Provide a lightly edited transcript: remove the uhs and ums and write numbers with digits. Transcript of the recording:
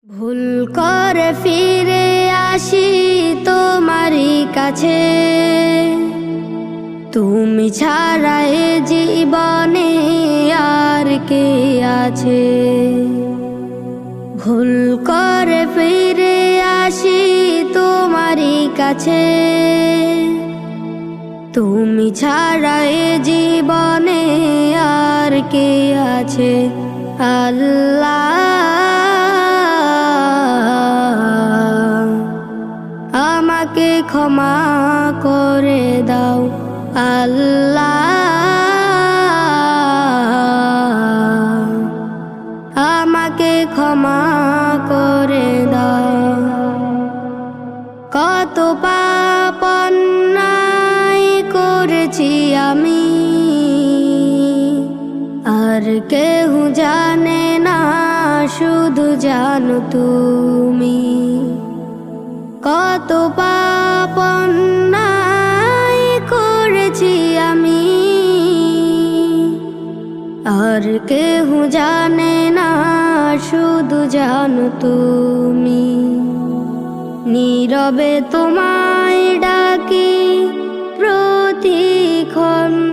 ভুল করে ফিরে আসি তোমারই কাছে, তুমি ছাড়া এ জীবনে আর কে আছে। ভুল করে ফিরে আসি তোমারই কাছে, তুমি ছাড়া এ জীবনে আর কে আছে। আল্লাহ আমাকে ক্ষমা করে দাও, আল্লাহ আমাকে ক্ষমা করে দাও। কত পাপ অন্যায় করেছি আমি, আর কেউ জানে না, শুধু জানো তুমি। কত পাপ অন্যায় করেছি আমি, আর কেউ জানে না, শুধু জানো তুমি। নীরবে তোমায় ডাকি প্রতিক্ষণ।